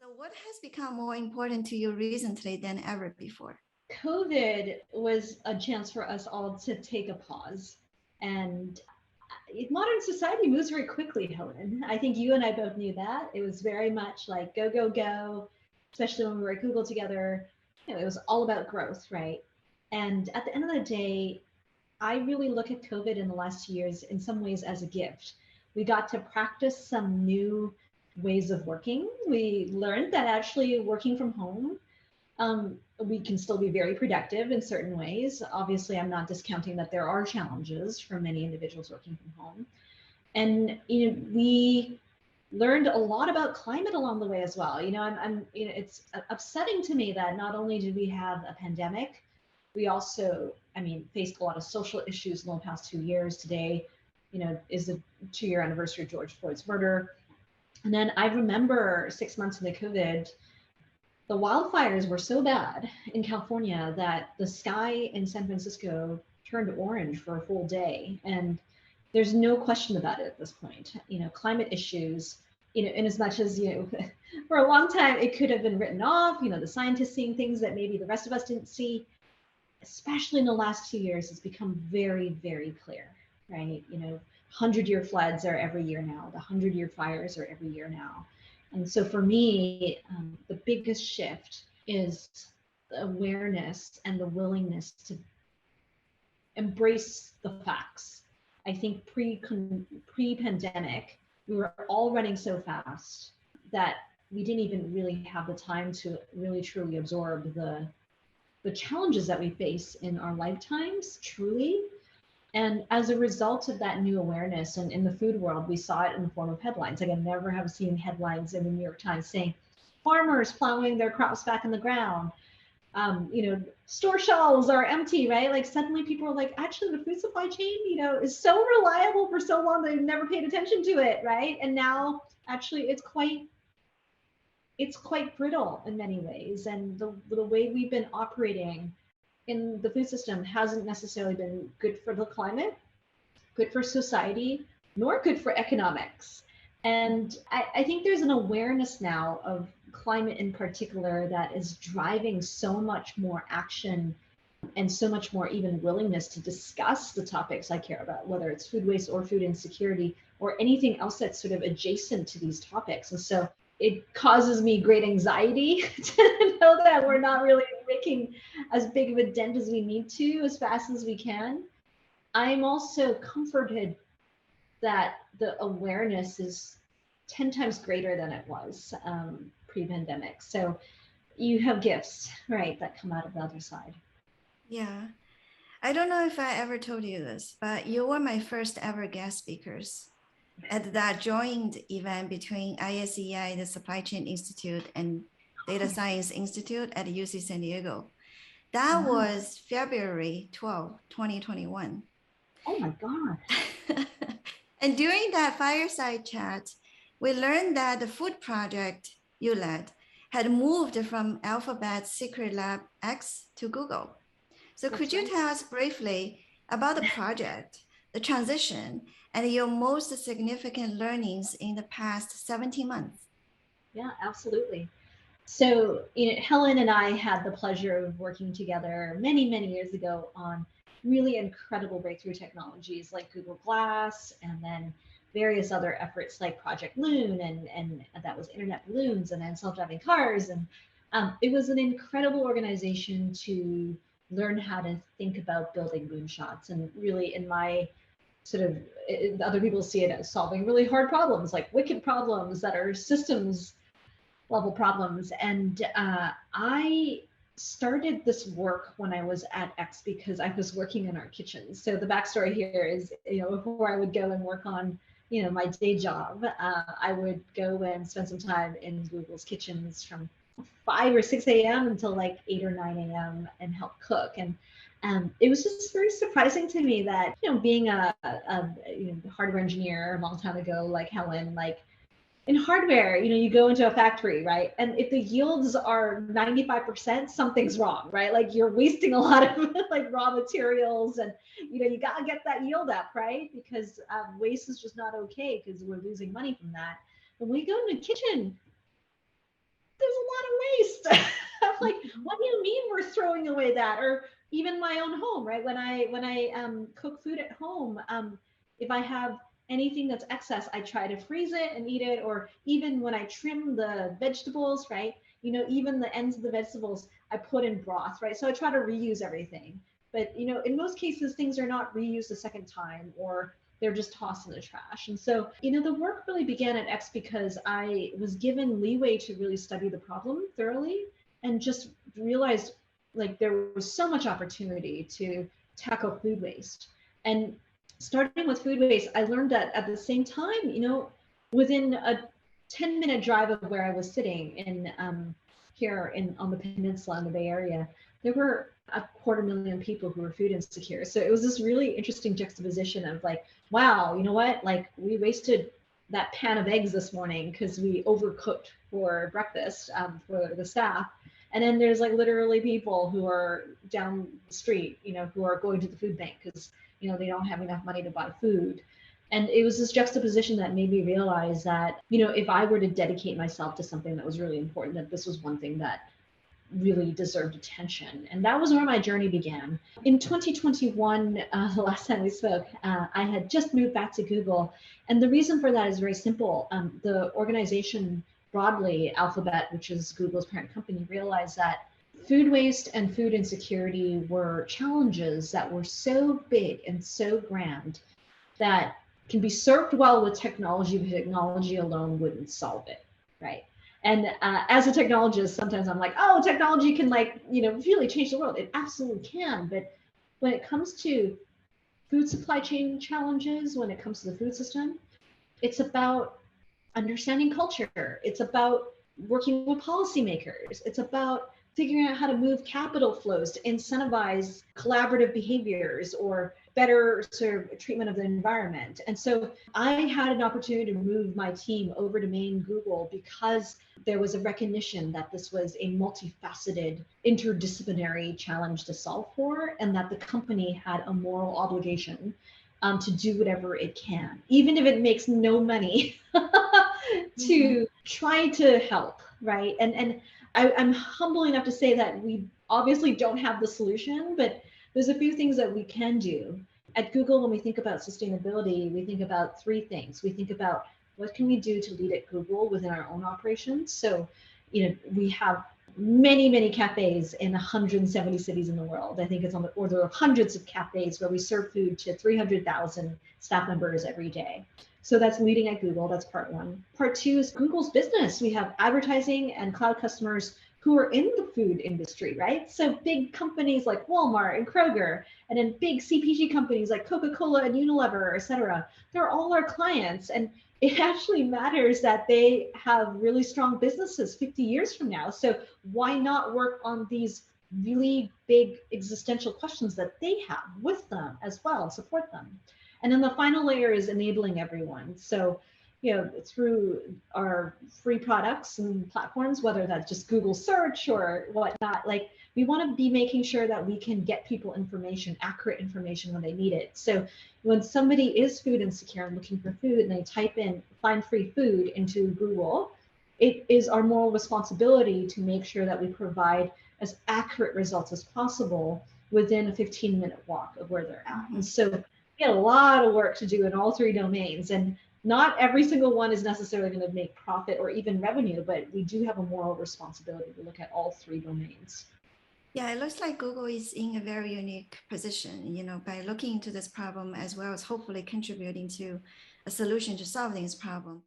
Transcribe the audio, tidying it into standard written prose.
So what has become more important to you recently than ever before? COVID was a chance for us all to take a pause. And modern society moves very quickly, Helen. I think you and I both knew that. It was very much like go, go, go, especially when we were at Google together. It was all about growth, right? And at the end of the day, I really look at COVID in the last 2 years in some ways as a gift. We got to practice some new ways of working. We learned that actually working from home, we can still be very productive in certain ways. Obviously, I'm not discounting that there are challenges for many individuals working from home. And we learned a lot about climate along the way as well. It's upsetting to me that not only did we have a pandemic, we also, faced a lot of social issues in the past 2 years. Today, is the 2-year anniversary of George Floyd's murder. And then I remember 6 months into COVID, the wildfires were so bad in California that the sky in San Francisco turned orange for a full day. And there's no question about it at this point. Climate issues, in as much as, for a long time, it could have been written off, the scientists seeing things that maybe the rest of us didn't see, especially in the last 2 years, it's become very, very clear, right? 100-year floods are every year now. The 100-year fires are every year now. And so for me, the biggest shift is the awareness and the willingness to embrace the facts. I think pre-pandemic, we were all running so fast that we didn't even really have the time to really truly absorb the challenges that we face in our lifetimes, truly. And as a result of that new awareness, and in the food world, we saw it in the form of headlines. Like I never have seen headlines in the New York Times saying, farmers plowing their crops back in the ground. Store shelves are empty, right? Like suddenly people are like, actually the food supply chain, is so reliable for so long they've never paid attention to it, right? And now actually it's quite brittle in many ways. And the way we've been operating in the food system hasn't necessarily been good for the climate, good for society, nor good for economics. And I think there's an awareness now of climate in particular that is driving so much more action and so much more even willingness to discuss the topics I care about, whether it's food waste or food insecurity or anything else that's sort of adjacent to these topics. And so it causes me great anxiety to know that we're not really making as big of a dent as we need to as fast as we can. I'm also comforted that the awareness is 10 times greater than it was pre-pandemic. So you have gifts, right, that come out of the other side. Yeah. I don't know if I ever told you this, but you were my first ever guest speakers at that joint event between ISEI, the Supply Chain Institute, and Data Science Institute at UC San Diego. That was February 12, 2021. Oh my God. And during that fireside chat, we learned that the food project you led had moved from Alphabet's Secret Lab X to Google. So could you tell us briefly about the project, the transition, and your most significant learnings in the past 17 months? Yeah, absolutely. So, Helen and I had the pleasure of working together many, many years ago on really incredible breakthrough technologies like Google Glass, and then various other efforts like Project Loon, and that was internet balloons, and then self-driving cars. And it was an incredible organization to learn how to think about building moonshots. And really, in my sort of, other people see it as solving really hard problems, like wicked problems that are systems level problems. And I started this work when I was at X because I was working in our kitchens. So the backstory here is, before I would go and work on, my day job, I would go and spend some time in Google's kitchens from 5 or 6 a.m. until like 8 or 9 a.m. and help cook. And it was just very surprising to me that, being a hardware engineer a long time ago, like Helen, like in hardware, you go into a factory, right? And if the yields are 95%, something's wrong, right? Like you're wasting a lot of like raw materials, and you gotta get that yield up, right? Because waste is just not okay, because we're losing money from that. When we go in the kitchen, there's a lot of waste. I'm like, what do you mean we're throwing away that? Or even my own home, right? When I cook food at home, if I have anything that's excess, I try to freeze it and eat it. Or even when I trim the vegetables, right? You know, even the ends of the vegetables I put in broth, right? So I try to reuse everything. But you know, in most cases, things are not reused a second time, or they're just tossed in the trash. And so, you know, the work really began at X because I was given leeway to really study the problem thoroughly and just realized like there was so much opportunity to tackle food waste. And starting with food waste, I learned that at the same time, you know, within a 10-minute drive of where I was sitting in here in on the peninsula in the Bay Area, there were 250,000 people who were food insecure. So it was this really interesting juxtaposition of like, wow, you know what? Like we wasted that pan of eggs this morning because we overcooked for breakfast for the staff. And then there's like literally people who are down the street, you know, who are going to the food bank because, you know, they don't have enough money to buy food. And it was this juxtaposition that made me realize that, you know, if I were to dedicate myself to something that was really important, that this was one thing that really deserved attention. And that was where my journey began. In 2021, the last time we spoke, I had just moved back to Google. And the reason for that is very simple. The organization broadly, Alphabet, which is Google's parent company, realized that food waste and food insecurity were challenges that were so big and so grand that can be served well with technology, but technology alone wouldn't solve it, right? And as a technologist, sometimes I'm like, oh, technology can like, you know, really change the world. It absolutely can. But when it comes to food supply chain challenges, when it comes to the food system, it's about understanding culture. It's about working with policymakers. It's about figuring out how to move capital flows to incentivize collaborative behaviors or better sort of treatment of the environment. And so I had an opportunity to move my team over to main Google because there was a recognition that this was a multifaceted, interdisciplinary challenge to solve for, and that the company had a moral obligation to do whatever it can, even if it makes no money, to try to help, right? And I'm humble enough to say that we obviously don't have the solution, but there's a few things that we can do. At Google, when we think about sustainability, we think about three things. We think about what can we do to lead at Google within our own operations. So, you know, we have many, many cafes in 170 cities in the world. I think it's on the order of hundreds of cafes where we serve food to 300,000 staff members every day. So that's leading at Google. That's part one. Part two is Google's business. We have advertising and cloud customers who are in the food industry, right? So big companies like Walmart and Kroger, and then big CPG companies like Coca-Cola and Unilever, et cetera. They're all our clients. And it actually matters that they have really strong businesses 50 years from now. So why not work on these really big existential questions that they have with them as well and support them? And then the final layer is enabling everyone. So, you know, through our free products and platforms, whether that's just Google search or whatnot, like we want to be making sure that we can get people information, accurate information when they need it. So when somebody is food insecure and looking for food and they type in find free food into Google, it is our moral responsibility to make sure that we provide as accurate results as possible within a 15-minute walk of where they're at. And so we had a lot of work to do in all three domains, and not every single one is necessarily going to make profit or even revenue, but we do have a moral responsibility to look at all three domains. Yeah, it looks like Google is in a very unique position, you know, by looking into this problem as well as hopefully contributing to a solution to solving this problem.